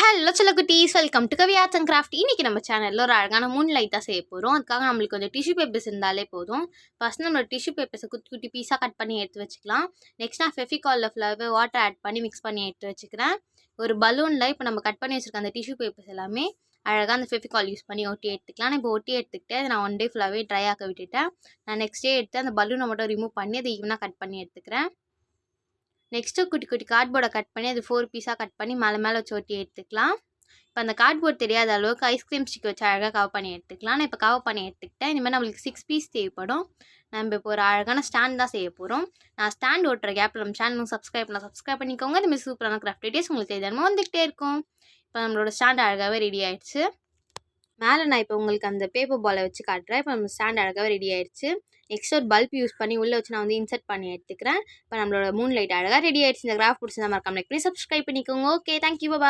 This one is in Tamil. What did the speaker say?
ஹலோ சில குட்டீஸ், welcome to Kavi arts and craft. இன்றைக்கி நம்ம சேனலில் ஒரு அழகான மூன் லைட் தான் செய்ய போகிறோம். அதுக்காக நம்மளுக்கு கொஞ்சம் டிஷ்யூ பேப்பர்ஸ் இருந்தாலே போதும். ஃபஸ்ட் நம்மளோட டிஷ்யூ பேப்பர்ஸை குட்டி குட்டி பீஸாக கட் பண்ணி எடுத்து வச்சுக்கலாம். நெக்ஸ்ட் நான் ஃபெவிகாலில் ஃபுல்லாகவே வாட்டர் ஆட் பண்ணி மிக்ஸ் பண்ணி எடுத்து வச்சுக்கிறேன். ஒரு பலூனில் இப்போ நம்ம கட் பண்ணி வச்சுருக்க அந்த டிஷ்யூ பேப்பர்ஸ் எல்லாமே அழகாக அந்த ஃபெவிகால் யூஸ் பண்ணி ஒட்டி எடுத்துக்கலாம். நான் இப்போ ஒட்டி எடுத்துக்கிட்டு அதை நான் 1 டே ஃபுல்லாகவே ட்ரை ஆக்க விட்டுட்டேன். நான் நெக்ஸ்ட் டே எடுத்து அந்த பலூனை மட்டும் ரிமூவ் பண்ணி அதை ஈவனாக கட் பண்ணி எடுத்துக்கிறேன். நெக்ஸ்ட்டு குட்டி குட்டி கார்ட்போர்டை கட் பண்ணி அது 4 பீஸாக கட் பண்ணி மேலே வச்சு ஒட்டி எடுத்துக்கலாம். இப்போ அந்த கார்ட்போர்ட் தெரியாத அளவுக்கு ஐஸ்கிரீம் ஸ்டிக் வச்சு அழகாக கவர் பண்ணி எடுத்துக்கலாம். நான் இப்போ கவர் பண்ணி எடுத்துக்கிட்டேன். இனிமேல் நம்மளுக்கு 6 பீஸ் தேவைப்படும். நம்ம இப்போ ஒரு அழகான ஸ்டாண்ட் தான் செய்ய போகிறோம். நான் ஸ்டாண்ட் ஓட்டுற கேப்பில் நம்ம சேனலுக்கு சப்ஸ்கிரைப் பண்ணிக்கோங்க. இந்த மாதிரி சூப்பரான கிராஃப்ட் ஐடியாஸ் உங்களுக்கு தெரியாமல் வந்துகிட்டே இருக்கும். இப்போ நம்மளோட ஸ்டாண்ட் அழகாகவே ரெடி ஆகிடுச்சு. மேலே நான் இப்போ உங்களுக்கு அந்த பேப்பர் பாலை வச்சு காட்டுறேன். இப்போ நம்ம ஸ்டாண்ட் அழகாகவே ரெடி ஆகிடுச்சு. நெக்ஸ்ட் ஒரு பல்ப் யூஸ் பண்ணி உள்ளே வச்சு நான் இன்சர்ட் பண்ணி எடுத்துக்கிறேன். இப்போ நம்மளோட மூன் லைட் அழகாக ரெடி ஆகிடுச்சு. இந்த கிராஃப்ட் பிடிச்சிருந்தா மறக்காம லைக் பண்ணி சப்ஸ்கிரைப் பண்ணிக்கோங்க. ஓகே, தேங்க்யூ, பாய்.